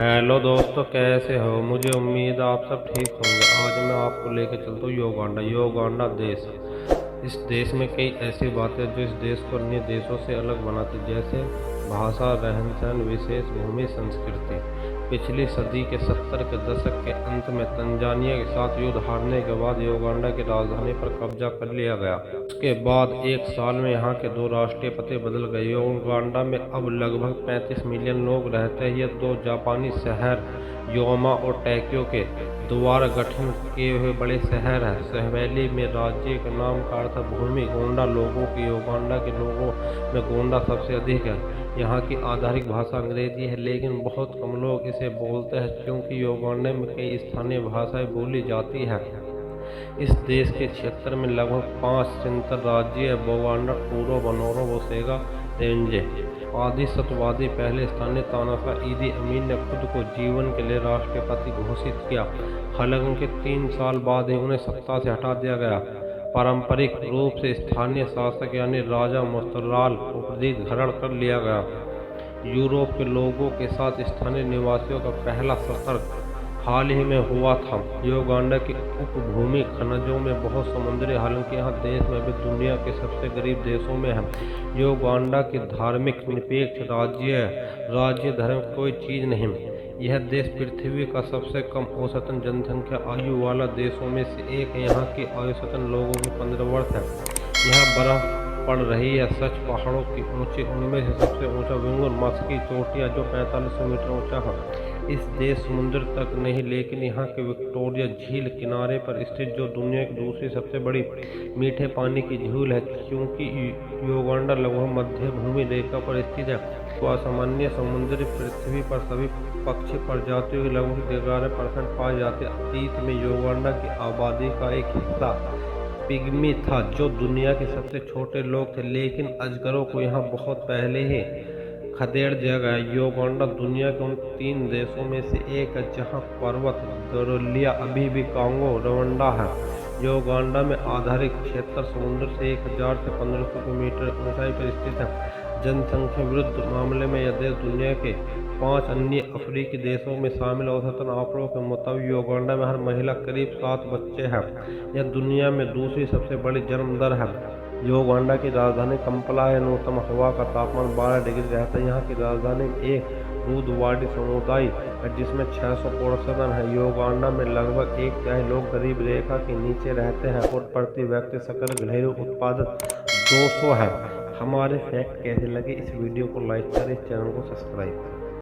Hello दोस्तों, कैसे हो? मुझे उम्मीद है आप सब ठीक होंगे। आज मैं आपको लेके चलता हूँ योगांडा देश। इस देश में कई ऐसी बातें जो इस देश को अन्य देशों से अलग बनाती, जैसे भाषा, रहन सहन, विशेष भूमि, संस्कृति। पिछली सदी के 70 के दशक के अंत में तंजानिया के साथ युद्ध हारने के बाद योगांडा की राजधानी पर कब्जा कर लिया गया। उसके बाद एक साल में यहाँ के दो राष्ट्रपति बदल गए। योगांडा में अब लगभग 35 मिलियन लोग रहते हैं। ये दो जापानी शहर योमा और टोक्यो के द्वारा गठन किए हुए बड़े शहर हैं। स्वाहिली में राज्य का नाम का अर्थ भूमि। गोंडा लोगों की योगांडा के लोगों में गोंडा सबसे अधिक है। यहाँ की आधारिक भाषा अंग्रेजी है, लेकिन बहुत कम लोग इसे बोलते हैं क्योंकि योगांडा में कई स्थानीय भाषाएं बोली जाती हैं। इस देश के क्षेत्र में लगभग 5 स्वतंत्र राज्य है: बोगोंडा, टूरो, बनोरो, वोसेगा, रेंजे आदि। शताब्दी पहले स्थानीय तानाशाह ईदी अमीन ने खुद को जीवन के लिए राष्ट्रपति घोषित किया। हालांकि उनके 3 साल बाद ही उन्हें सत्ता से हटा दिया गया। पारंपरिक रूप से स्थानीय शासक यानी राजा मुस्तराल उपाधि धारण कर लिया गया। यूरोप के लोगों के साथ स्थानीय निवासियों का पहला संपर्क हाल ही में हुआ था। योगांडा की उपभूमि खनिजों में बहुत समुद्री, हालांकि यहाँ देश में भी दुनिया के सबसे गरीब देशों में है। योगांडा की धार्मिक निरपेक्ष राज्य धर्म कोई चीज नहीं। यह देश पृथ्वी का सबसे कम औसतन जनसंख्या आयु वाला देशों में से एक है। यहाँ की औसतन लोगों की 15 वर्ष है। यहाँ बर्फ पड़ रही है। सच पहाड़ों की ऊंची, उनमें से सबसे ऊंचा विंगुर मस की चोटियाँ जो 4500 मीटर ऊंचा है। इस देश समुद्र तक नहीं, लेकिन यहाँ के विक्टोरिया झील किनारे पर स्थित जो दुनिया की दूसरी सबसे बड़ी मीठे पानी की झील है। क्योंकि योगांडा लगभग मध्य भूमि रेखा पर स्थित है, तो असामान्य समुद्री पृथ्वी पर सभी पक्षी प्रजातियों की लगभग 11% पाई जाती है। अतीत में योगांडा की आबादी का एक हिस्सा पिग्मी था, जो दुनिया के सबसे छोटे लोग थे, लेकिन अजगरों को यहाँ बहुत पहले ही खदेड़ दिया गया। योगांडा दुनिया के उन 3 देशों में से एक है जहाँ पर्वत गोरिल्ला अभी भी कांगो रवांडा है। योगांडा में आधारित क्षेत्र समुद्र से 1000 से 1500 किलोमीटर ऊंचाई पर स्थित है। जनसंख्या विरुद्ध मामले में यह देश दुनिया के 5 अन्य अफ्रीकी देशों में शामिल। औसतन आंकड़ों के मुताबिक योगांडा में हर महिला करीब 7 बच्चे हैं। यह दुनिया में दूसरी सबसे बड़ी जन्म दर है। योगांडा की राजधानी कंपला है। न्यूनतम हवा का तापमान 12 डिग्री रहता है। यहाँ की राजधानी में एक रूदवाड़ी समुदाय है जिसमें 600 पड़ोसन है। योगांडा में लगभग 1/3 लोग गरीब रेखा के नीचे रहते हैं और प्रति व्यक्ति सकल घरेलू उत्पादन 200 है। हमारे फैक्ट कैसे लगे, इस वीडियो को लाइक करें, चैनल को सब्सक्राइब करें।